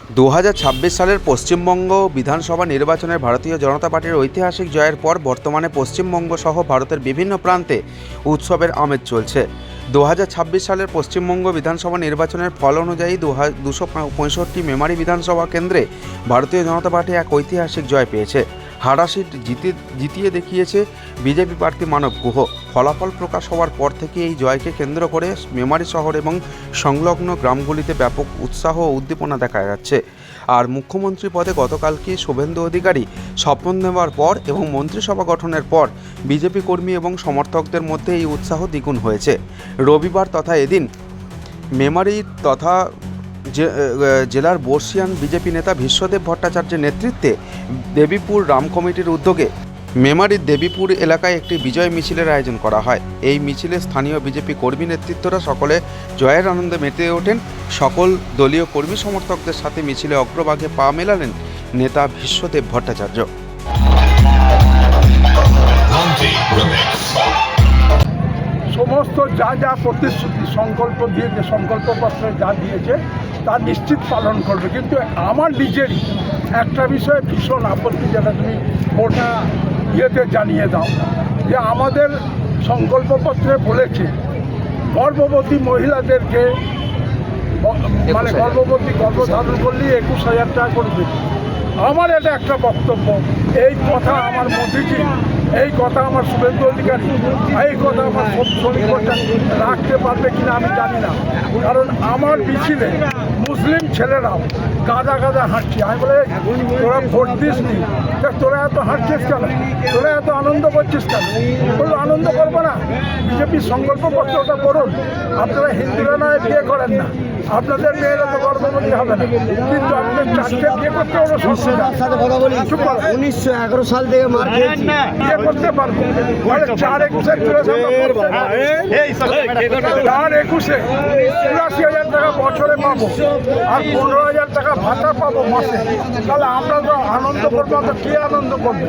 2026 সালের পশ্চিমবঙ্গ বিধানসভা নির্বাচনের ভারতীয় জনতা পার্টির ঐতিহাসিক জয়ের পর বর্তমানে পশ্চিমবঙ্গ সহ ভারতের বিভিন্ন প্রান্তে উৎসবের আমেজ চলছে। 2026 সালের পশ্চিমবঙ্গ বিধানসভা নির্বাচনের ফল অনুযায়ী 265 মেমারি বিধানসভা কেন্দ্রে ভারতীয় জনতা পার্টি এক ঐতিহাসিক জয় পেয়েছে। হাওড়া সিট জিতিয়ে দেখিয়েছে বিজেপি প্রার্থী মানব গুহ। ফলাফল প্রকাশ হওয়ার পর থেকে এই জয়কে কেন্দ্র করে মেমারি শহর এবং সংলগ্ন গ্রামগুলিতে ব্যাপক উৎসাহ ও উদ্দীপনা দেখা যাচ্ছে। আর মুখ্যমন্ত্রী পদে গতকালকে শুভেন্দু অধিকারী শপথ নেওয়ার পর এবং মন্ত্রিসভা গঠনের পর বিজেপি কর্মী এবং সমর্থকদের মধ্যে এই উৎসাহ দ্বিগুণ হয়েছে। রবিবার তথা এদিন মেমারি তথা জেলার বর্ষিয়ান বিজেপি নেতা বিশ্বদেব ভট্টাচার্যের নেতৃত্বে দেবীপুর রাম কমিটির উদ্যোগে মেমারির দেবীপুর এলাকায় একটি বিজয় মিছিলের আয়োজন করা হয়। এই মিছিলে স্থানীয় বিজেপি কর্মী নেতৃত্বরা সকলে জয়ের আনন্দে মেতে ওঠেন। সকল দলীয় কর্মী সমর্থকদের সাথে মিছিলে অগ্রভাগে পা মেলালেন নেতা বিশ্বদেব ভট্টাচার্য। সমস্ত যা প্রতিশ্রুতি সংকল্প দিয়েছে, সংকল্পপত্রে যা দিয়েছে তা নিশ্চিত পালন করবে। কিন্তু আমার নিজেরই একটা বিষয়ে ভীষণ আপত্তি, যেটা তুমি ওটা ইয়েতে জানিয়ে দাও, যে আমাদের সংকল্পপত্রে বলেছে গর্ভবতী মহিলাদেরকে মানে গর্ভধারণ করলে 21,000 টাকা করে দেবে। আমার এটা একটা বক্তব্য, এই কথা আমার মোদিজি, এই কথা আমার শুভেন্দু অধিকারী, এই কথা আমার শ্রমিকরা রাখতে পারবে কিনা আমি জানি না। কারণ আমার মিছিলে মুসলিম ছেলেরাও গাদা গাদা হাঁটছে। আমি বলে, তোরা ভোট দিস নি, তোরা এত হাঁটছিস কেন, তোরা এত আনন্দ করছিস কেন? বললো আনন্দ করবো না, বিজেপির সংকল্পপত্রটা করুন। আপনারা হিন্দুরা নয় বিয়ে করেন না, আপনাদের মেয়েরা তো গর্ভবতী হবে না, কিন্তু আপনাদের চারটে বিয়ে করতে হলো। 1911 সাল থেকে বিয়ে করতে পারবো, 4/21 84,000 টাকা বছরে পাবো আর 15,000 টাকা ভাতা পাবো মাসে। তাহলে আমরা তো আনন্দ করবো, আমরা কে আনন্দ করবো?